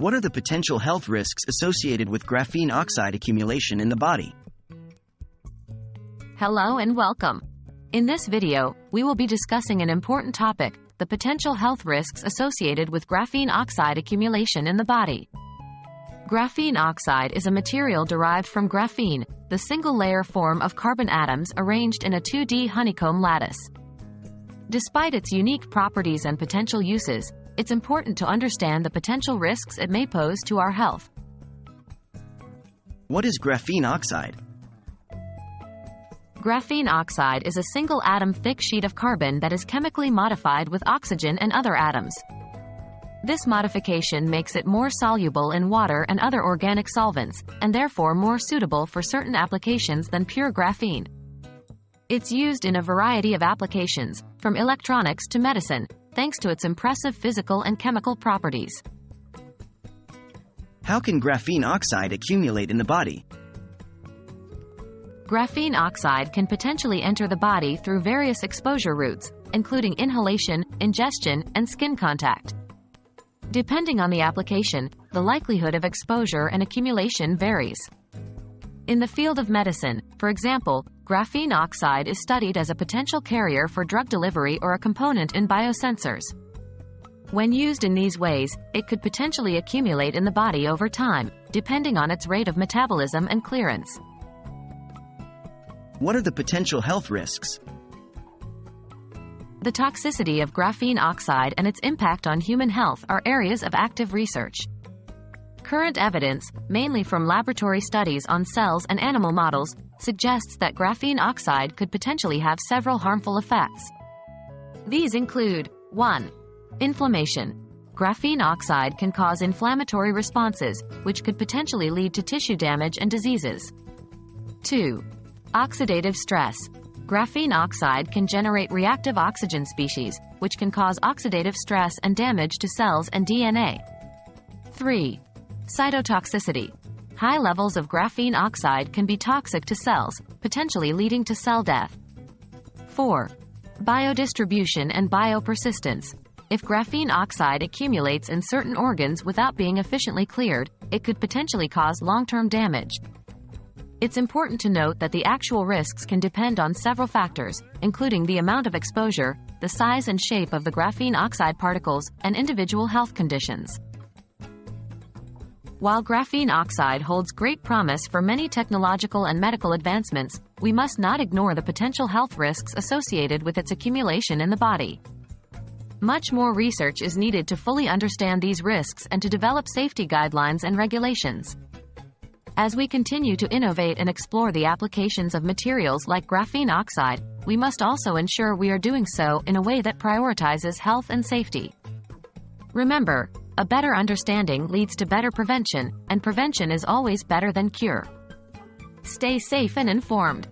What are the potential health risks associated with graphene oxide accumulation in the body? Hello and welcome. In this video, we will be discussing an important topic, the potential health risks associated with graphene oxide accumulation in the body. Graphene oxide is a material derived from graphene, the single-layer form of carbon atoms arranged in a 2D honeycomb lattice. Despite its unique properties and potential uses, it's important to understand the potential risks it may pose to our health. What is graphene oxide? Graphene oxide is a single-atom thick sheet of carbon that is chemically modified with oxygen and other atoms. This modification makes it more soluble in water and other organic solvents, and therefore more suitable for certain applications than pure graphene. It's used in a variety of applications, from electronics to medicine, thanks to its impressive physical and chemical properties. How can graphene oxide accumulate in the body? Graphene oxide can potentially enter the body through various exposure routes, including inhalation, ingestion, and skin contact. Depending on the application, the likelihood of exposure and accumulation varies. In the field of medicine, for example, graphene oxide is studied as a potential carrier for drug delivery or a component in biosensors. When used in these ways, it could potentially accumulate in the body over time, depending on its rate of metabolism and clearance. What are the potential health risks? The toxicity of graphene oxide and its impact on human health are areas of active research. Current evidence, mainly from laboratory studies on cells and animal models, suggests that graphene oxide could potentially have several harmful effects. These include 1. Inflammation. Graphene oxide can cause inflammatory responses, which could potentially lead to tissue damage and diseases. 2. Oxidative stress. Graphene oxide can generate reactive oxygen species, which can cause oxidative stress and damage to cells and DNA. 3. Cytotoxicity. High levels of graphene oxide can be toxic to cells, potentially leading to cell death. 4. Biodistribution and biopersistence. If graphene oxide accumulates in certain organs without being efficiently cleared, it could potentially cause long-term damage. It's important to note that the actual risks can depend on several factors, including the amount of exposure, the size and shape of the graphene oxide particles, and individual health conditions. While graphene oxide holds great promise for many technological and medical advancements, we must not ignore the potential health risks associated with its accumulation in the body. Much more research is needed to fully understand these risks and to develop safety guidelines and regulations. As we continue to innovate and explore the applications of materials like graphene oxide, we must also ensure we are doing so in a way that prioritizes health and safety. Remember, a better understanding leads to better prevention, and prevention is always better than cure. Stay safe and informed.